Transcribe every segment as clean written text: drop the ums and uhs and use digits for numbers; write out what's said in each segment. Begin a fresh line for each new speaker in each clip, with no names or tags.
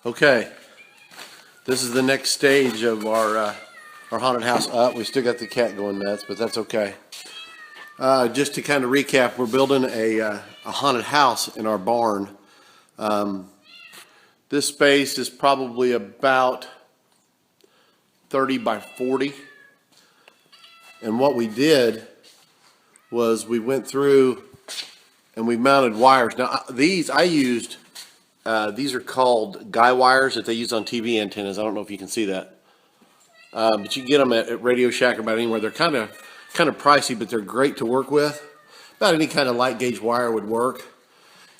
Okay, this is the next stage of our haunted house up. We still got the cat going nuts, but that's okay. Just to kind of recap, we're building a haunted house in our barn. This space is probably about 30 by 40. And what we did was we went through and we mounted wires. Now, these I used, these are called guy wires that they use on TV antennas. I don't know if you can see that. But you can get them at Radio Shack or about anywhere. They're kind of pricey, but they're great to work with. About any kind of light gauge wire would work.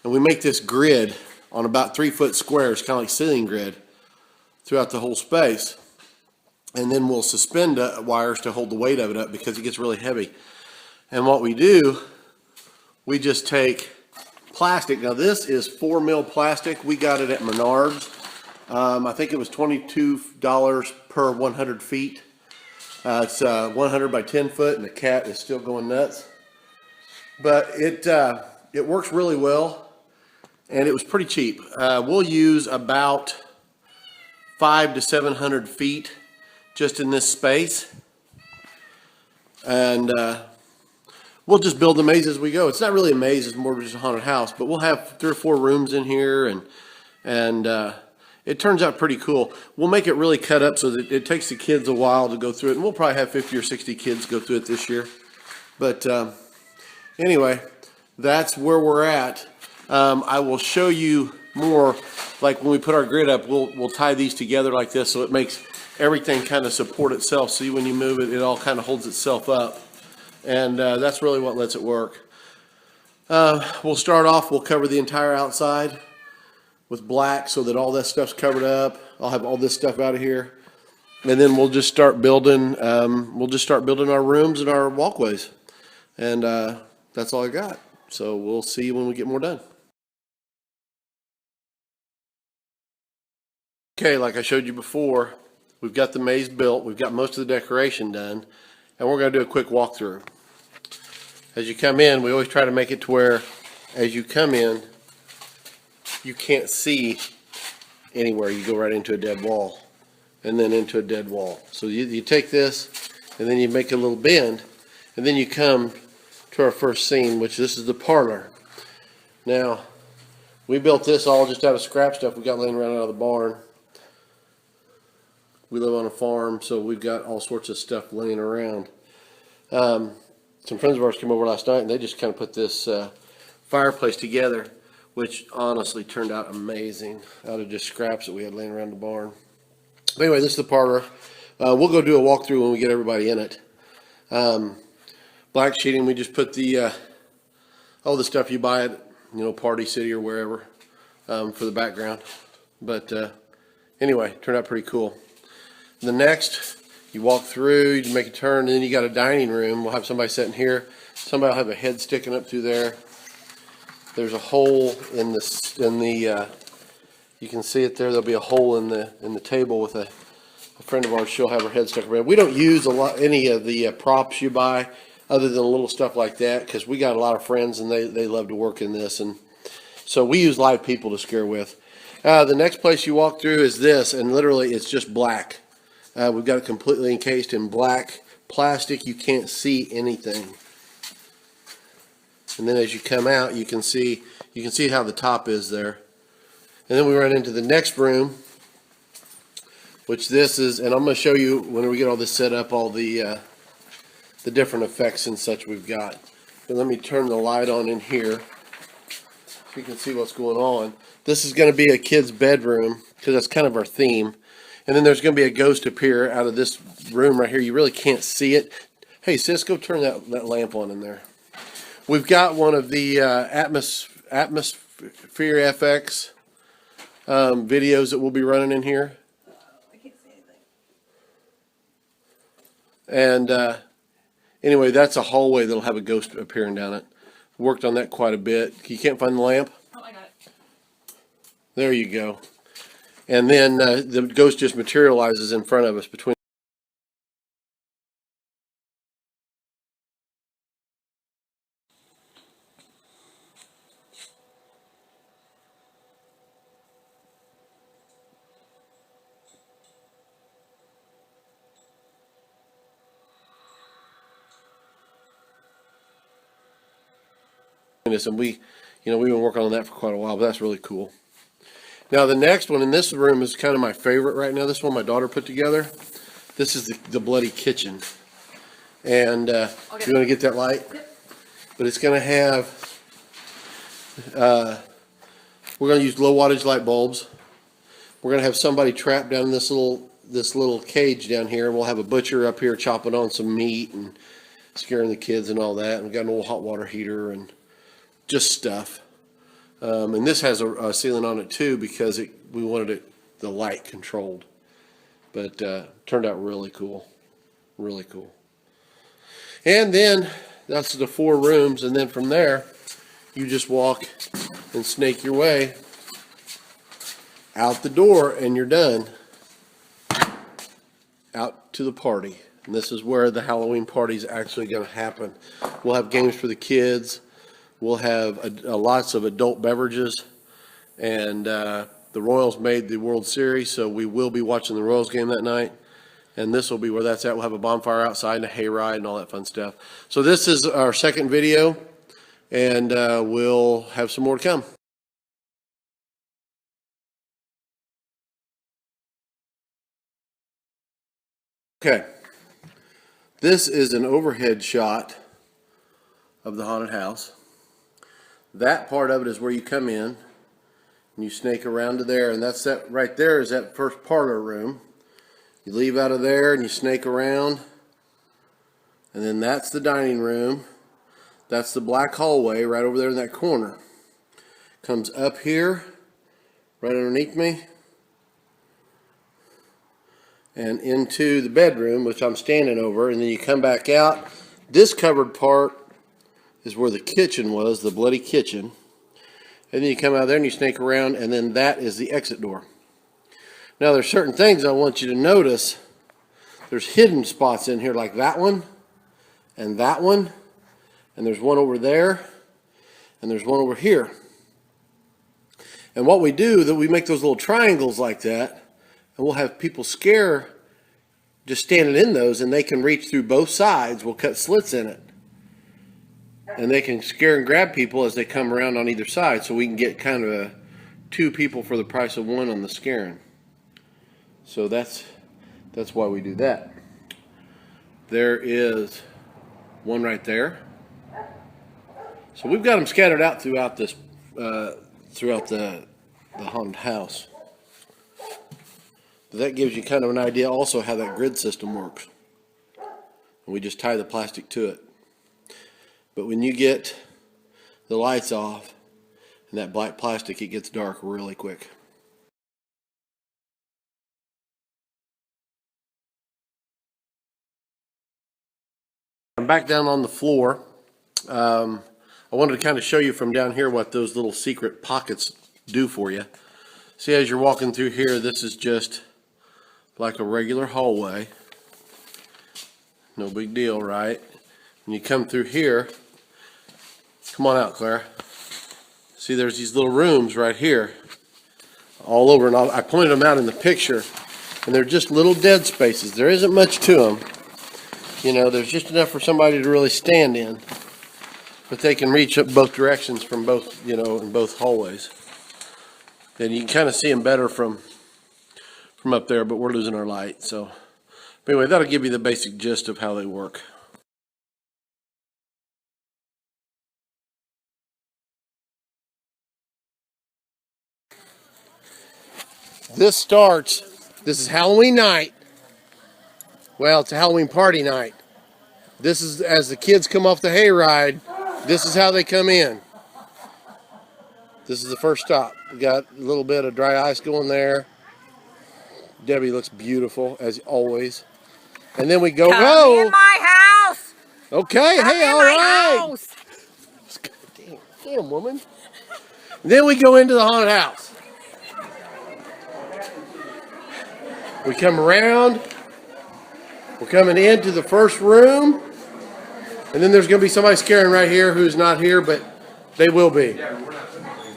And we make this grid on about 3-foot squares, kind of like ceiling grid, throughout the whole space. And then we'll suspend wires to hold the weight of it up because it gets really heavy. And what we do, we just take plastic. Now this is 4 mil plastic. We got it at Menards. I think it was $22 per 100 feet. It's 100 by 10 foot, and the cat is still going nuts. But it works really well, and it was pretty cheap. We'll use about 500 to 700 feet just in this space, and we'll just build the maze as we go. It's not really a maze; it's more just a haunted house. But we'll have 3 or 4 rooms in here, and it turns out pretty cool. We'll make it really cut up so that it takes the kids a while to go through it, and we'll probably have 50 or 60 kids go through it this year. But anyway, that's where we're at. I will show you more, like when we put our grid up, we'll tie these together like this so it makes everything kind of support itself. See, when you move it, it all kind of holds itself up. And that's really what lets it work. We'll start off, we'll cover the entire outside with black so that all that stuff's covered up. I'll have all this stuff out of here. And then we'll just start building, our rooms and our walkways. And that's all I got. So we'll see when we get more done. Okay, like I showed you before, we've got the maze built. We've got most of the decoration done. And we're going to do a quick walkthrough. As you come in, we always try to make it to where, as you come in, you can't see anywhere. You go right into a dead wall, and then into a dead wall. So you take this, and then you make a little bend, and then you come to our first scene, which this is the parlor. Now, we built this all just out of scrap stuff we got laying around out of the barn. We live on a farm, so we've got all sorts of stuff laying around. Some friends of ours came over last night, and they just kind of put this fireplace together, which honestly turned out amazing out of just scraps that we had laying around the barn. But anyway, this is the parlor. We'll go do a walkthrough when we get everybody in it. Black sheeting, we just put the all the stuff you buy at Party City or wherever for the background. But anyway, turned out pretty cool. The next, you walk through, you make a turn, and then you got a dining room. We'll have somebody sitting here. Somebody will have a head sticking up through there. There's a hole in the you can see it there. There'll be a hole in the table with a friend of ours. She'll have her head stuck around. We don't use any of the props you buy, other than little stuff like that, because we got a lot of friends and they love to work in this, and so we use live people to scare with. The next place you walk through is this, and literally it's just black. We've got it completely encased in black plastic. You can't see anything. And then as you come out, you can see how the top is there. And then we run into the next room, which this is, and I'm going to show you when we get all this set up, all the different effects and such we've got. And let me turn the light on in here so you can see what's going on. This is going to be a kid's bedroom because that's kind of our theme. And then there's going to be a ghost appear out of this room right here. You really can't see it. Hey, sis, go turn that lamp on in there. We've got one of the Atmosphere FX videos that we'll be running in here.
I can't see anything.
And anyway, that's a hallway that'll have a ghost appearing down it. Worked on that quite a bit. You can't find the lamp?
Oh, I got it.
There you go. And then the ghost just materializes in front of us between. this, and we've been working on that for quite a while, but that's really cool. Now the next one in this room is kind of my favorite right now. This one my daughter put together. This is the bloody kitchen. And you want to get that light?
Yep.
But it's going to have, we're going to use low wattage light bulbs. We're going to have somebody trapped down in this little cage down here. And we'll have a butcher up here chopping on some meat and scaring the kids and all that. And we've got an old hot water heater and just stuff. And this has a ceiling on it too because we wanted the light controlled. But turned out really cool. Really cool. And then that's the 4 rooms, and then from there you just walk and snake your way out the door and you're done. Out to the party. And this is where the Halloween party is actually going to happen. We'll have games for the kids. We'll have lots of adult beverages. And the Royals made the World Series, so we will be watching the Royals game that night. And this will be where that's at. We'll have a bonfire outside and a hayride and all that fun stuff. So this is our second video, and we'll have some more to come. Okay. This is an overhead shot of the haunted house. That part of it is where you come in and you snake around to there, and that's that right there is that first parlor room. You leave out of there and you snake around, and then that's the dining room. That's the black hallway right over there in that corner. Comes up here, right underneath me, and into the bedroom, which I'm standing over, and then you come back out. This covered part is where the kitchen was, the bloody kitchen. And then you come out there and you snake around, and then that is the exit door. Now there's certain things I want you to notice. There's hidden spots in here like that one, and there's one over there, and there's one over here. And what we do, that we make those little triangles like that, and we'll have people scare just standing in those, and they can reach through both sides. We'll cut slits in it. And they can scare and grab people as they come around on either side, so we can get kind of 2 people for the price of 1 on the scaring. So that's why we do that. There is one right there. So we've got them scattered out throughout this, throughout the haunted house. But that gives you kind of an idea also how that grid system works. And we just tie the plastic to it. But when you get the lights off and that black plastic, it gets dark really quick. I'm back down on the floor. I wanted to kind of show you from down here what those little secret pockets do for you. See, as you're walking through here, this is just like a regular hallway. No big deal, right? When you come through here, come on out, Clara. See, there's these little rooms right here all over, and I pointed them out in the picture, and they're just little dead spaces. There isn't much to them. You know, there's just enough for somebody to really stand in, but they can reach up both directions from both, in both hallways. And you can kind of see them better from up there, but we're losing our light. So anyway, that'll give you the basic gist of how they work. This is Halloween night. Well, it's a Halloween party night. This is, as the kids come off the hayride, this is how they come in. This is the first stop. We got a little bit of dry ice going there. Debbie looks beautiful, as always. And then we go,
Come in my house!
Okay,
Come
hey,
in
all
my
right.
house!
Damn, woman. Then we go into the haunted house. We come around. We're coming into the first room, and then there's going to be somebody scaring right here who's not here, but they will be.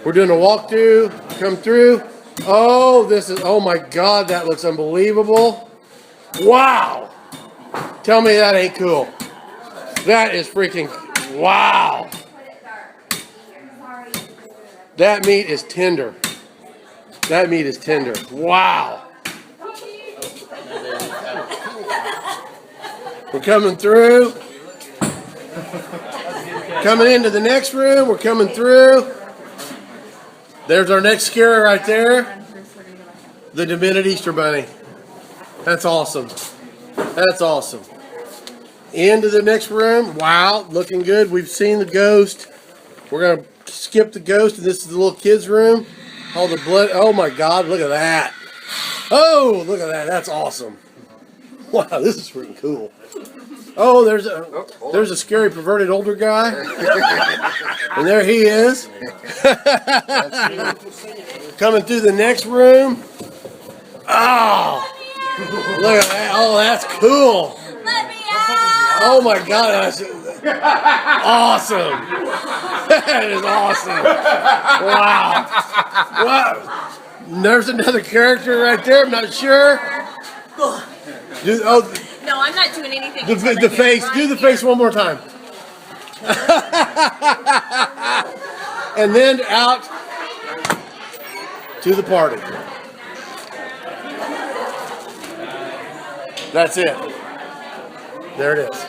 We're doing a walkthrough, come through. Oh my God, that looks unbelievable. Wow. Tell me that ain't cool. That is freaking, wow. That meat is tender. That meat is tender. Wow. We're coming through. Coming into the next room. We're coming through. There's our next scarer right there. The demented Easter Bunny. That's awesome. That's awesome. Into the next room. Wow, looking good. We've seen the ghost. We're going to skip the ghost, and this is the little kids' room. All the blood. Oh my God, look at that. Oh, look at that. That's awesome. Wow, this is freaking cool. Oh, there's a scary perverted older guy. And there he is. Coming through the next room. Oh, look at that. Oh, that's cool.
Let me out!
Oh my God, that's awesome. That is awesome. Wow. Wow. There's another character right there. I'm not sure.
No, I'm not doing anything.
The face. Do the face one more time. And then out to the party. That's it. There it is.